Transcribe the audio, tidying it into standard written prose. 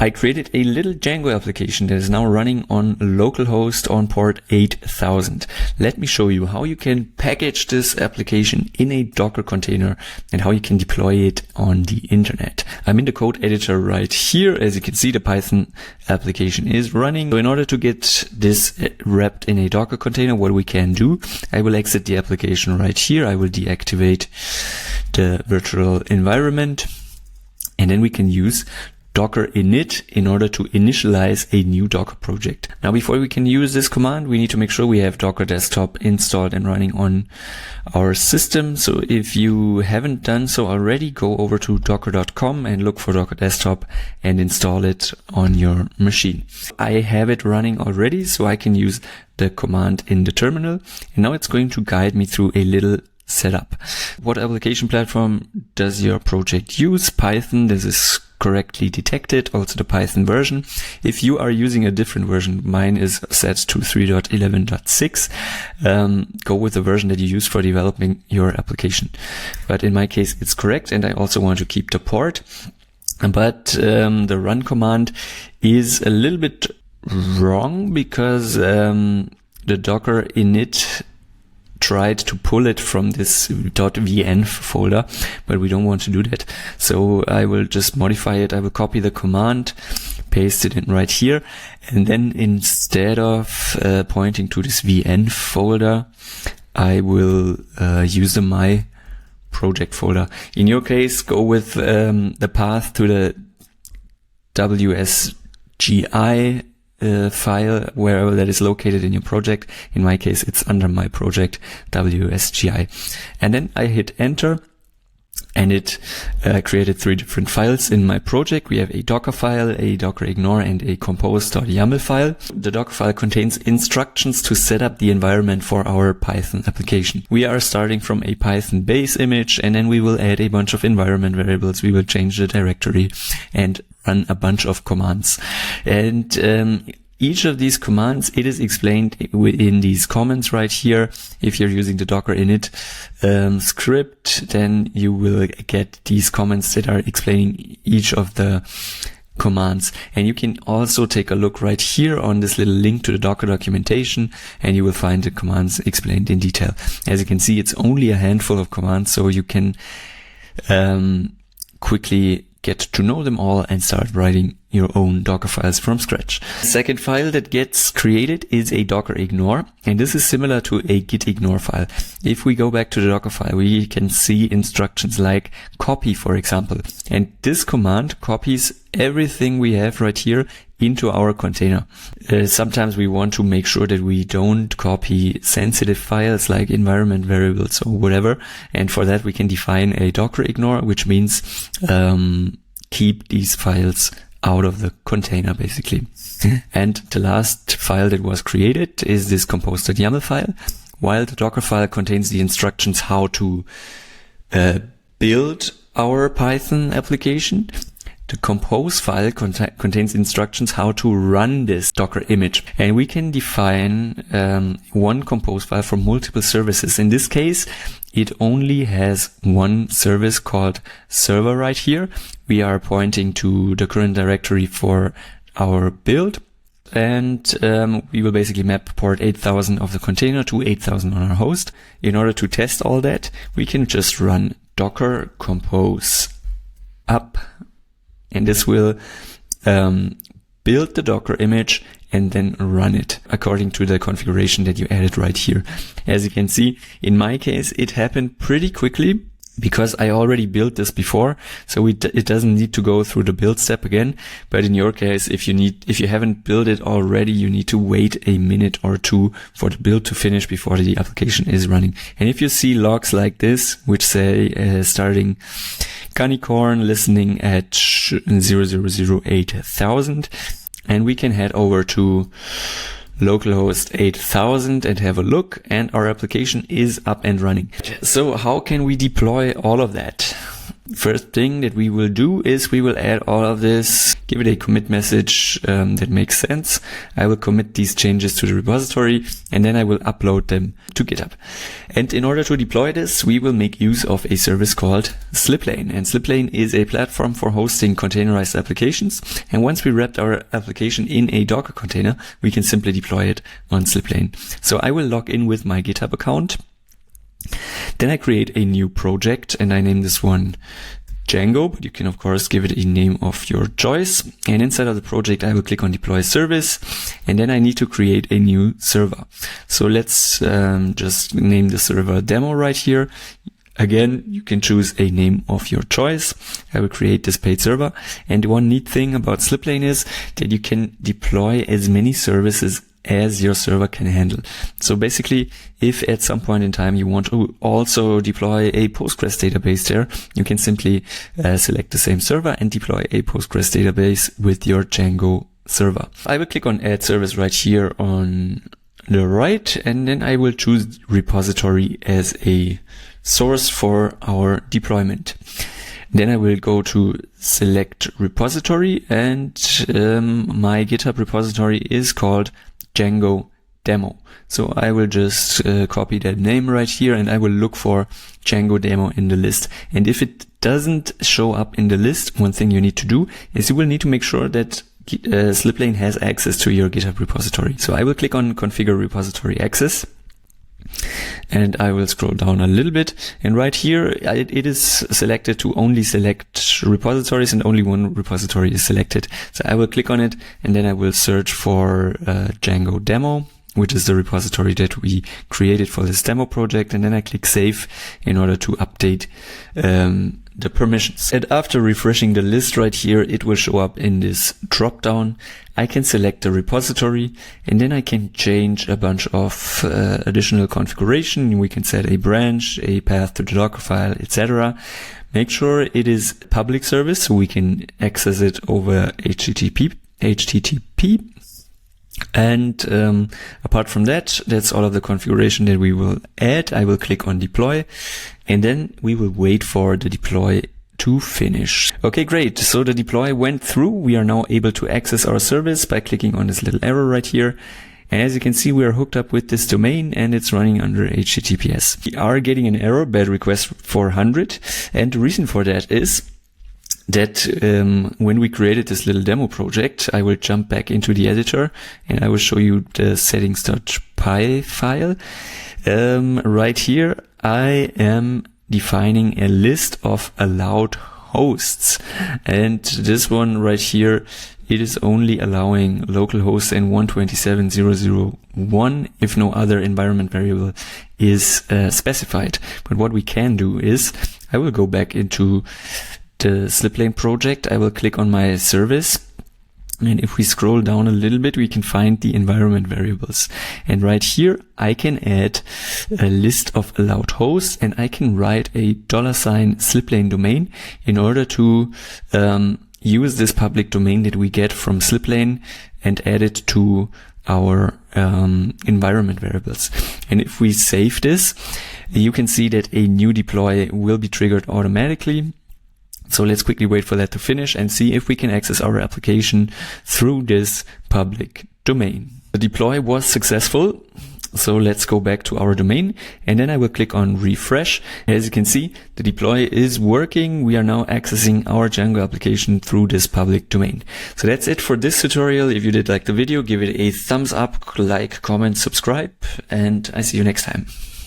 I created a little Django application that is now running on localhost on port 8000. Let me show you how you can package this application in a Docker container and how you can deploy it on the internet. I'm in the code editor right here. As you can see, the Python application is running. So in order to get this wrapped in a Docker container, what we can do, I will exit the application right here. I will deactivate the virtual environment, and then we can use docker init in order to initialize a new Docker project. Now, before we can use this command, we need to make sure we have Docker Desktop installed and running on our system. So if you haven't done so already, go over to docker.com and look for Docker Desktop and install it on your machine. I have it running already, so I can use the command in the terminal. And now it's going to guide me through a little setup. What application platform does your project use? Python. This is correctly detected, also the Python version. If you are using a different version, mine is set to 3.11.6, go with the version that you use for developing your application. But in my case, it's correct, and I also want to keep the port. But the run command is a little bit wrong because the docker init tried to pull it from this .vn folder, but we don't want to do that. So I will just modify it. I will copy the command, paste it in right here, and then instead of pointing to this vn folder, I will use the my project folder. In your case, go with the path to the wsgi file, wherever that is located in your project. In my case, it's under my project, wsgi. And then I hit enter, and it created 3 different files in my project. We have a Docker file, a docker ignore, and a compose.yaml file. The Docker file contains instructions to set up the environment for our Python application. We are starting from a Python base image, and then we will add a bunch of environment variables. We will change the directory and run a bunch of commands. And each of these commands, it is explained within these comments right here. If you're using the docker init script, then you will get these comments that are explaining each of the commands. And you can also take a look right here on this little link to the Docker documentation, and you will find the commands explained in detail. As you can see, it's only a handful of commands, so you can quickly get to know them all and start writing your own Docker files from scratch. The second file that gets created is a docker ignore, and this is similar to a git ignore file. If we go back to the Docker file, we can see instructions like copy, for example. And this command copies everything we have right here into our container. Sometimes we want to make sure that we don't copy sensitive files like environment variables or whatever. And for that, we can define a docker ignore, which means keep these files out of the container, basically. And the last file that was created is this compose.yaml file. While the Docker file contains the instructions how to build our Python application, the compose file contains instructions how to run this Docker image. And we can define one compose file from multiple services. In this case, it only has one service called server right here. We are pointing to the current directory for our build. And we will basically map port 8000 of the container to 8000 on our host. In order to test all that, we can just run docker compose up, and this will build the Docker image and then run it according to the configuration that you added right here. As you can see, in my case, it happened pretty quickly because I already built this before, so it doesn't need to go through the build step again. But in your case, if you haven't built it already, you need to wait a minute or two for the build to finish before the application is running. And if you see logs like this, which say starting Canicorn listening at 0008,000, and we can head over to localhost 8000 and have a look, and our application is up and running. So how can we deploy all of that? first thing that we will do is we will add all of this, give it a commit message that makes sense. I will commit these changes to the repository, and then I will upload them to GitHub. And in order to deploy this, we will make use of a service called Sliplane. And Sliplane is a platform for hosting containerized applications. And once we wrapped our application in a Docker container, we can simply deploy it on Sliplane. So I will log in with my GitHub account. Then I create a new project and I name this one Django, but you can of course give it a name of your choice. And inside of the project, I will click on deploy service, and then I need to create a new server. So let's just name the server demo right here. Again, you can choose a name of your choice. I will create this paid server. And one neat thing about Sliplane is that you can deploy as many services as your server can handle. So basically, if at some point in time you want to also deploy a Postgres database there, you can simply select the same server and deploy a Postgres database with your Django server. I will click on add service right here on the right, and then I will choose repository as a source for our deployment. Then I will go to select repository, and my GitHub repository is called Django demo. So I will just copy that name right here, and I will look for Django demo in the list. And if it doesn't show up in the list, one thing you need to do is you will need to make sure that Sliplane has access to your GitHub repository. So I will click on configure repository access, and I will scroll down a little bit, and right here it is selected to only select repositories, and only one repository is selected. So I will click on it, and then I will search for Django demo, which is the repository that we created for this demo project, and then I click save in order to update the permissions. And after refreshing the list right here, it will show up in this drop down. I can select the repository, and then I can change a bunch of additional configuration. We can set a branch, a path to the Docker file, etc. Make sure it is public service so we can access it over HTTP. And apart from that, that's all of the configuration that we will add. I will click on deploy, and then we will wait for the deploy to finish. Okay, great. So the deploy went through. We are now able to access our service by clicking on this little arrow right here. And as you can see, we are hooked up with this domain, and it's running under HTTPS. We are getting an error, bad request 400. And the reason for that is that when we created this little demo project, I will jump back into the editor and I will show you the settings.py file. Right here, I am defining a list of allowed hosts. And this one right here, it is only allowing localhost and 127.0.0.1 if no other environment variable is specified. But what we can do is, I will go back into the Sliplane project. I will click on my service, and if we scroll down a little bit, we can find the environment variables. And right here, I can add a list of allowed hosts, and I can write a $Sliplane domain in order to use this public domain that we get from Sliplane and add it to our environment variables. And if we save this, you can see that a new deploy will be triggered automatically. So let's quickly wait for that to finish and see if we can access our application through this public domain. The deploy was successful. So let's go back to our domain, and then I will click on refresh. As you can see, the deploy is working. We are now accessing our Django application through this public domain. So that's it for this tutorial. If you did like the video, give it a thumbs up, like, comment, subscribe, and I see you next time.